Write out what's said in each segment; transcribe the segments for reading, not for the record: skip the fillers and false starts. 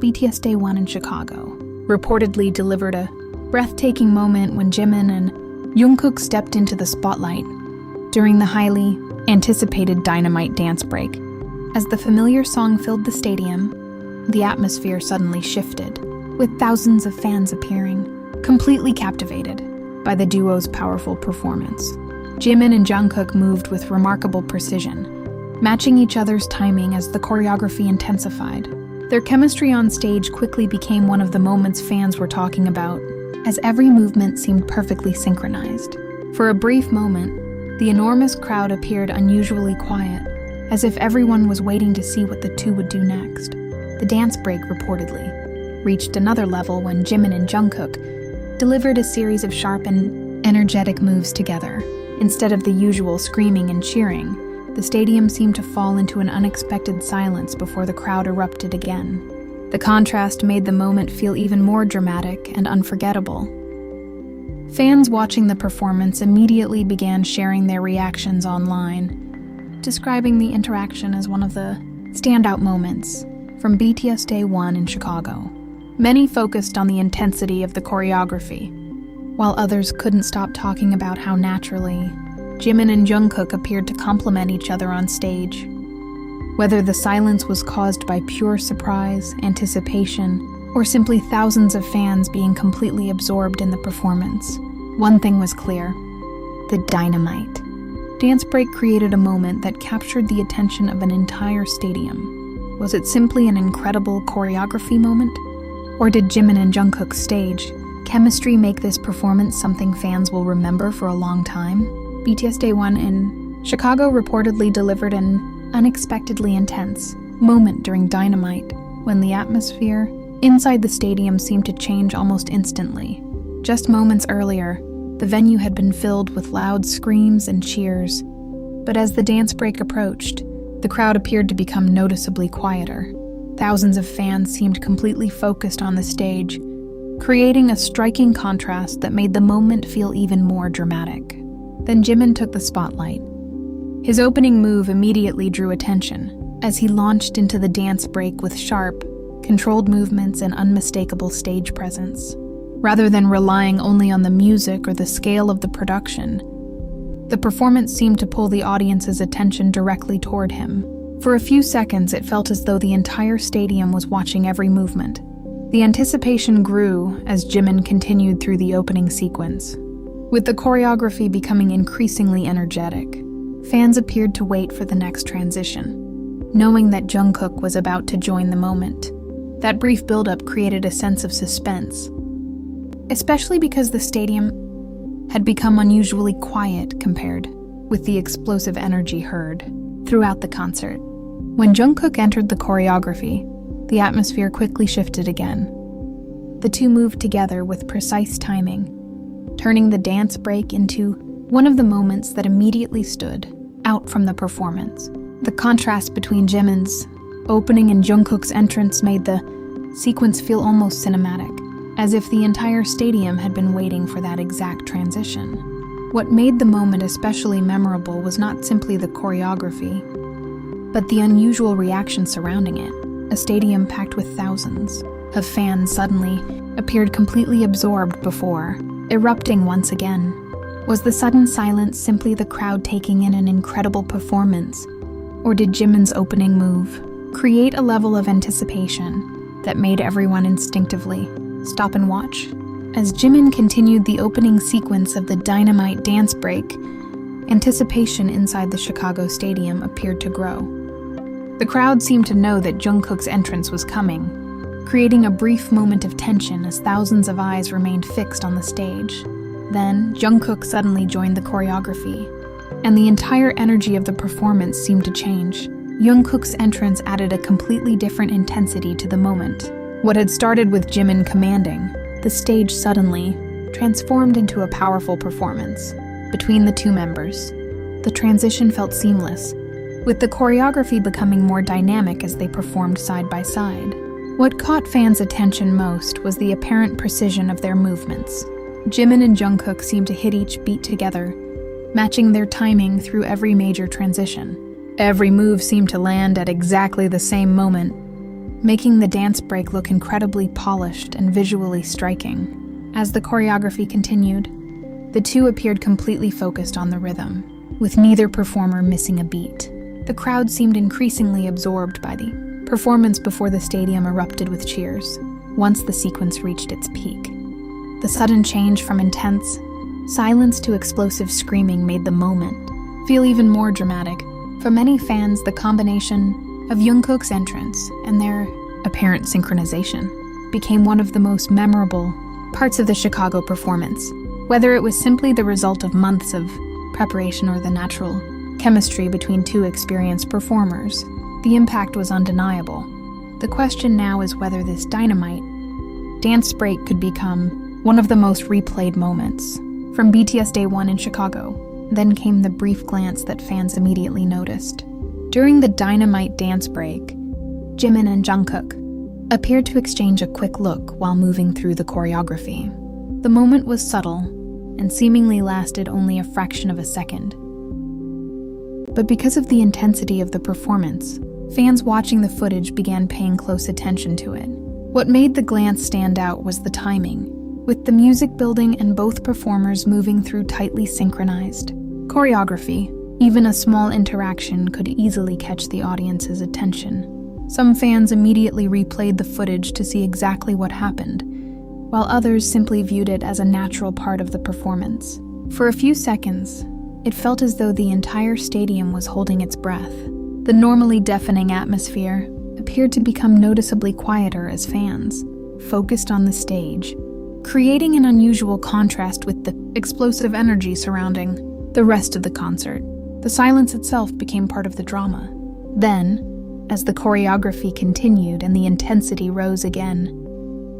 BTS Day 1 in Chicago reportedly delivered a breathtaking moment when Jimin and Jungkook stepped into the spotlight during the highly anticipated Dynamite dance break. As the familiar song filled the stadium, the atmosphere suddenly shifted, with thousands of fans appearing, completely captivated by the duo's powerful performance. Jimin and Jungkook moved with remarkable precision, matching each other's timing as the choreography intensified. Their chemistry on stage quickly became one of the moments fans were talking about, as every movement seemed perfectly synchronized. For a brief moment, the enormous crowd appeared unusually quiet, as if everyone was waiting to see what the two would do next. The dance break reportedly reached another level when Jimin and Jungkook delivered a series of sharp and energetic moves together. Instead of the usual screaming and cheering, the stadium seemed to fall into an unexpected silence before the crowd erupted again. The contrast made the moment feel even more dramatic and unforgettable. Fans watching the performance immediately began sharing their reactions online, describing the interaction as one of the standout moments from BTS Day 1 in Chicago. Many focused on the intensity of the choreography, while others couldn't stop talking about how naturally Jimin and Jungkook appeared to complement each other on stage. Whether the silence was caused by pure surprise, anticipation, or simply thousands of fans being completely absorbed in the performance, one thing was clear: the Dynamite dance break created a moment that captured the attention of an entire stadium. Was it simply an incredible choreography moment? Or did Jimin and Jungkook's stage chemistry make this performance something fans will remember for a long time? BTS Day 1 in Chicago reportedly delivered an unexpectedly intense moment during Dynamite, when the atmosphere inside the stadium seemed to change almost instantly. Just moments earlier, the venue had been filled with loud screams and cheers, but as the dance break approached, the crowd appeared to become noticeably quieter. Thousands of fans seemed completely focused on the stage, creating a striking contrast that made the moment feel even more dramatic. Then Jimin took the spotlight. His opening move immediately drew attention, as he launched into the dance break with sharp, controlled movements and unmistakable stage presence. Rather than relying only on the music or the scale of the production, the performance seemed to pull the audience's attention directly toward him. For a few seconds, it felt as though the entire stadium was watching every movement. The anticipation grew as Jimin continued through the opening sequence. With the choreography becoming increasingly energetic, fans appeared to wait for the next transition, knowing that Jungkook was about to join the moment. That brief buildup created a sense of suspense, especially because the stadium had become unusually quiet compared with the explosive energy heard throughout the concert. When Jungkook entered the choreography, the atmosphere quickly shifted again. The two moved together with precise timing, turning the dance break into one of the moments that immediately stood out from the performance. The contrast between Jimin's opening and Jungkook's entrance made the sequence feel almost cinematic, as if the entire stadium had been waiting for that exact transition. What made the moment especially memorable was not simply the choreography, but the unusual reaction surrounding it. A stadium packed with thousands of fans suddenly appeared completely absorbed before erupting once again. Was the sudden silence simply the crowd taking in an incredible performance, or did Jimin's opening move create a level of anticipation that made everyone instinctively stop and watch? As Jimin continued the opening sequence of the Dynamite dance break, anticipation inside the Chicago stadium appeared to grow. The crowd seemed to know that Jungkook's entrance was coming, creating a brief moment of tension as thousands of eyes remained fixed on the stage. Then, Jungkook suddenly joined the choreography, and the entire energy of the performance seemed to change. Jungkook's entrance added a completely different intensity to the moment. What had started with Jimin commanding, the stage suddenly transformed into a powerful performance between the two members. The transition felt seamless, with the choreography becoming more dynamic as they performed side by side. What caught fans' attention most was the apparent precision of their movements. Jimin and Jungkook seemed to hit each beat together, matching their timing through every major transition. Every move seemed to land at exactly the same moment, making the dance break look incredibly polished and visually striking. As the choreography continued, the two appeared completely focused on the rhythm, with neither performer missing a beat. The crowd seemed increasingly absorbed by the performance before the stadium erupted with cheers, once the sequence reached its peak. The sudden change from intense silence to explosive screaming made the moment feel even more dramatic. For many fans, the combination of Jungkook's entrance and their apparent synchronization became one of the most memorable parts of the Chicago performance. Whether it was simply the result of months of preparation or the natural chemistry between two experienced performers, the impact was undeniable. The question now is whether this Dynamite dance break could become one of the most replayed moments. From BTS Day 1 in Chicago, then came the brief glance that fans immediately noticed. During the Dynamite dance break, Jimin and Jungkook appeared to exchange a quick look while moving through the choreography. The moment was subtle and seemingly lasted only a fraction of a second. But because of the intensity of the performance, fans watching the footage began paying close attention to it. What made the glance stand out was the timing, with the music building and both performers moving through tightly synchronized choreography. Even a small interaction could easily catch the audience's attention. Some fans immediately replayed the footage to see exactly what happened, while others simply viewed it as a natural part of the performance. For a few seconds, it felt as though the entire stadium was holding its breath. The normally deafening atmosphere appeared to become noticeably quieter as fans focused on the stage, creating an unusual contrast with the explosive energy surrounding the rest of the concert. The silence itself became part of the drama. Then, as the choreography continued and the intensity rose again,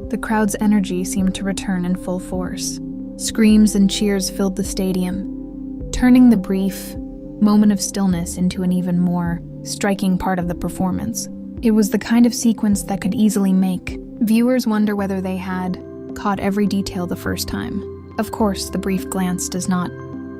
the crowd's energy seemed to return in full force. Screams and cheers filled the stadium, turning the brief moment of stillness into an even more striking part of the performance. It was the kind of sequence that could easily make viewers wonder whether they had caught every detail the first time. Of course, the brief glance does not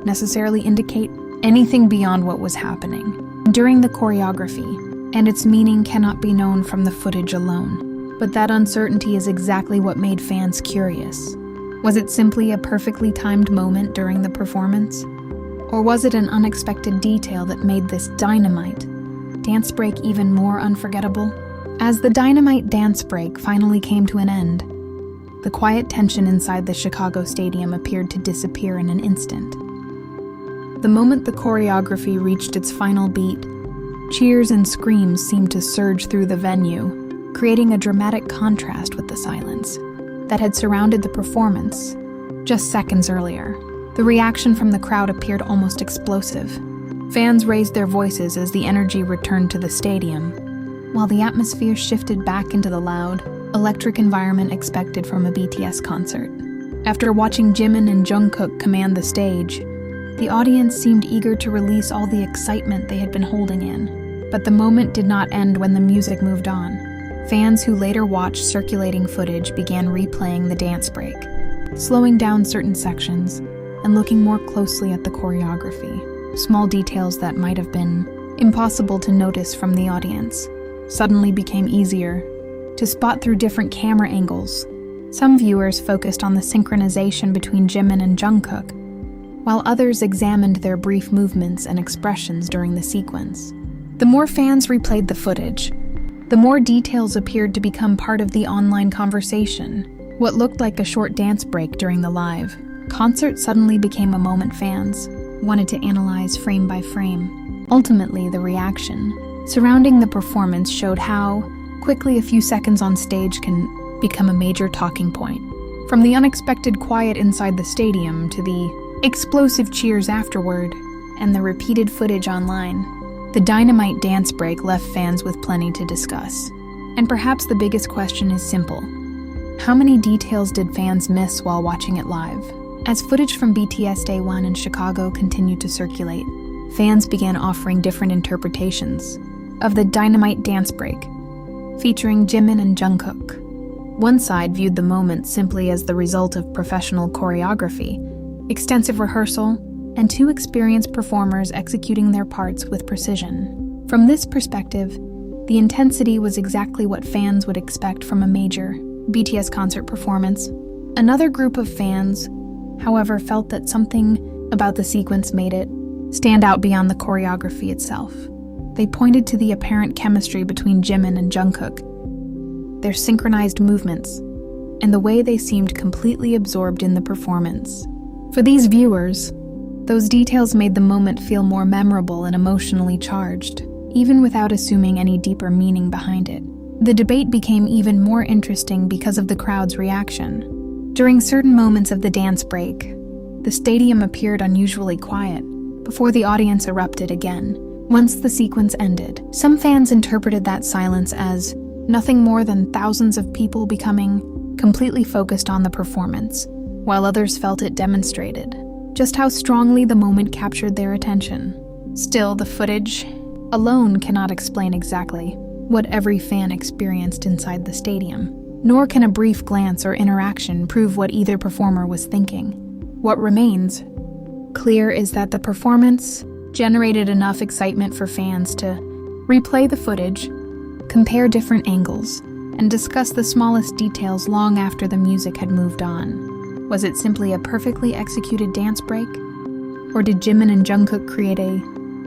necessarily indicate anything beyond what was happening during the choreography, and its meaning cannot be known from the footage alone. But that uncertainty is exactly what made fans curious. Was it simply a perfectly timed moment during the performance? Or was it an unexpected detail that made this Dynamite dance break even more unforgettable? As the Dynamite dance break finally came to an end, the quiet tension inside the Chicago stadium appeared to disappear in an instant. The moment the choreography reached its final beat, cheers and screams seemed to surge through the venue, creating a dramatic contrast with the silence that had surrounded the performance just seconds earlier. The reaction from the crowd appeared almost explosive. Fans raised their voices as the energy returned to the stadium, while the atmosphere shifted back into the loud, electric environment expected from a BTS concert. After watching Jimin and Jungkook command the stage, the audience seemed eager to release all the excitement they had been holding in. But the moment did not end when the music moved on. Fans who later watched circulating footage began replaying the dance break, slowing down certain sections and looking more closely at the choreography. Small details that might have been impossible to notice from the audience suddenly became easier to spot through different camera angles. Some viewers focused on the synchronization between Jimin and Jungkook, while others examined their brief movements and expressions during the sequence. The more fans replayed the footage, the more details appeared to become part of the online conversation. What looked like a short dance break during the live concert suddenly became a moment fans wanted to analyze frame by frame. Ultimately, the reaction surrounding the performance showed how quickly a few seconds on stage can become a major talking point. From the unexpected quiet inside the stadium to the explosive cheers afterward and the repeated footage online, the Dynamite dance break left fans with plenty to discuss. And perhaps the biggest question is simple. How many details did fans miss while watching it live? As footage from BTS Day 1 in Chicago continued to circulate, fans began offering different interpretations of the Dynamite dance break, featuring Jimin and Jungkook. One side viewed the moment simply as the result of professional choreography, extensive rehearsal, and two experienced performers executing their parts with precision. From this perspective, The intensity was exactly what fans would expect from a major BTS concert performance. Another group of fans, however, felt that something about the sequence made it stand out beyond the choreography itself. They pointed to the apparent chemistry between Jimin and Jungkook, their synchronized movements, and the way they seemed completely absorbed in the performance. For these viewers, those details made the moment feel more memorable and emotionally charged, even without assuming any deeper meaning behind it. The debate became even more interesting because of the crowd's reaction. During certain moments of the dance break, the stadium appeared unusually quiet, before the audience erupted again. Once the sequence ended, some fans interpreted that silence as nothing more than thousands of people becoming completely focused on the performance, while others felt it demonstrated just how strongly the moment captured their attention. Still, the footage alone cannot explain exactly what every fan experienced inside the stadium, nor can a brief glance or interaction prove what either performer was thinking. What remains clear is that the performance generated enough excitement for fans to replay the footage, compare different angles, and discuss the smallest details long after the music had moved on. Was it simply a perfectly executed dance break? Or did Jimin and Jungkook create a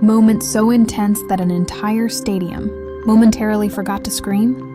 moment so intense that an entire stadium momentarily forgot to scream?